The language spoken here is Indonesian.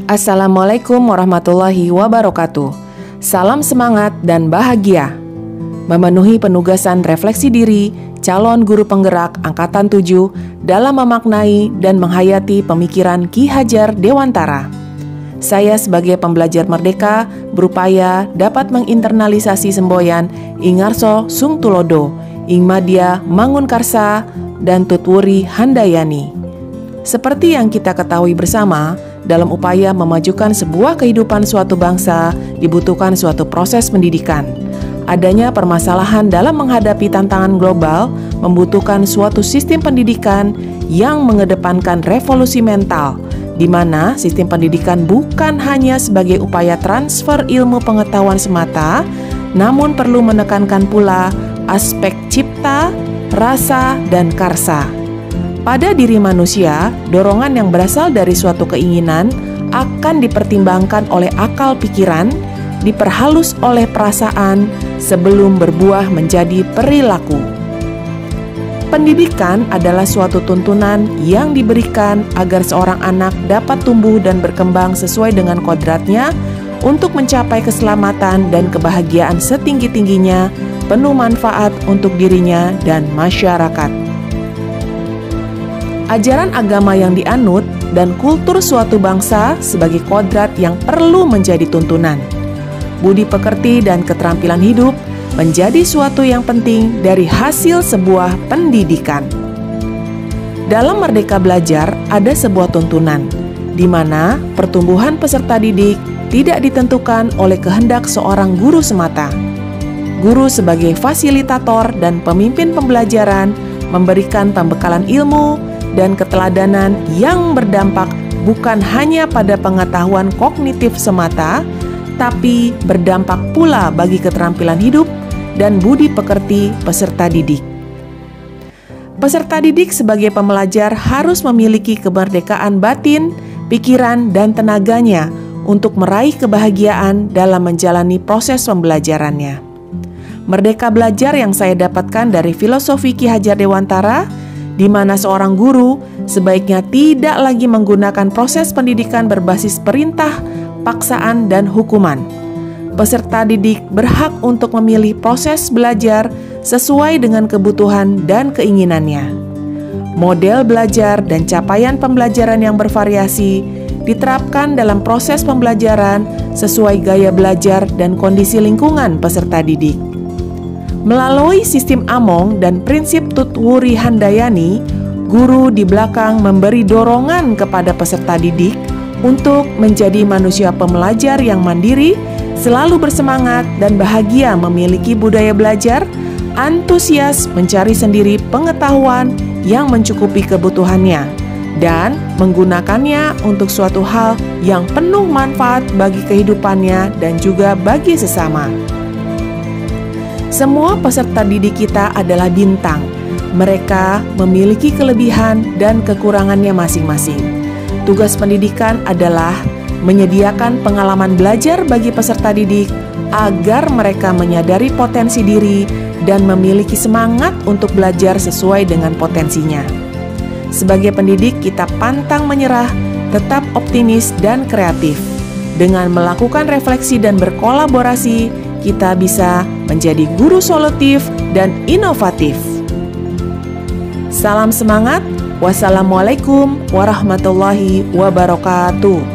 Assalamualaikum warahmatullahi wabarakatuh. Salam semangat dan bahagia. Memenuhi penugasan refleksi diri calon guru penggerak Angkatan 7 dalam memaknai dan menghayati pemikiran Ki Hajar Dewantara. Saya sebagai pembelajar merdeka berupaya dapat menginternalisasi semboyan Ingarso Sung Tulodo, Ingmadia Mangun Karsa, dan Tutwuri Handayani. Seperti yang kita ketahui bersama, dalam upaya memajukan sebuah kehidupan suatu bangsa dibutuhkan suatu proses pendidikan. Adanya permasalahan dalam menghadapi tantangan global membutuhkan suatu sistem pendidikan yang mengedepankan revolusi mental, di mana sistem pendidikan bukan hanya sebagai upaya transfer ilmu pengetahuan semata, namun perlu menekankan pula aspek cipta, rasa, dan karsa. Pada diri manusia, dorongan yang berasal dari suatu keinginan akan dipertimbangkan oleh akal pikiran, diperhalus oleh perasaan sebelum berbuah menjadi perilaku. Pendidikan adalah suatu tuntunan yang diberikan agar seorang anak dapat tumbuh dan berkembang sesuai dengan kodratnya untuk mencapai keselamatan dan kebahagiaan setinggi-tingginya, penuh manfaat untuk dirinya dan masyarakat. Ajaran agama yang dianut dan kultur suatu bangsa sebagai kodrat yang perlu menjadi tuntunan. Budi pekerti dan keterampilan hidup menjadi suatu yang penting dari hasil sebuah pendidikan. Dalam Merdeka Belajar ada sebuah tuntunan, di mana pertumbuhan peserta didik tidak ditentukan oleh kehendak seorang guru semata. Guru sebagai fasilitator dan pemimpin pembelajaran memberikan pembekalan ilmu dan keteladanan yang berdampak bukan hanya pada pengetahuan kognitif semata, tapi berdampak pula bagi keterampilan hidup dan budi pekerti peserta didik. Peserta didik sebagai pembelajar harus memiliki kemerdekaan batin, pikiran, dan tenaganya untuk meraih kebahagiaan dalam menjalani proses pembelajarannya. Merdeka Belajar yang saya dapatkan dari filosofi Ki Hajar Dewantara, di mana seorang guru sebaiknya tidak lagi menggunakan proses pendidikan berbasis perintah, paksaan, dan hukuman. Peserta didik berhak untuk memilih proses belajar sesuai dengan kebutuhan dan keinginannya. Model belajar dan capaian pembelajaran yang bervariasi diterapkan dalam proses pembelajaran sesuai gaya belajar dan kondisi lingkungan peserta didik. Melalui sistem Among dan prinsip Tutwuri Handayani, guru di belakang memberi dorongan kepada peserta didik untuk menjadi manusia pembelajar yang mandiri, selalu bersemangat dan bahagia memiliki budaya belajar, antusias mencari sendiri pengetahuan yang mencukupi kebutuhannya, dan menggunakannya untuk suatu hal yang penuh manfaat bagi kehidupannya dan juga bagi sesama. Semua peserta didik kita adalah bintang. Mereka memiliki kelebihan dan kekurangannya masing-masing. Tugas pendidikan adalah menyediakan pengalaman belajar bagi peserta didik agar mereka menyadari potensi diri dan memiliki semangat untuk belajar sesuai dengan potensinya. Sebagai pendidik, kita pantang menyerah, tetap optimis dan kreatif. Dengan melakukan refleksi dan berkolaborasi, kita bisa menjadi guru solutif dan inovatif. Salam semangat. Wassalamualaikum warahmatullahi wabarakatuh.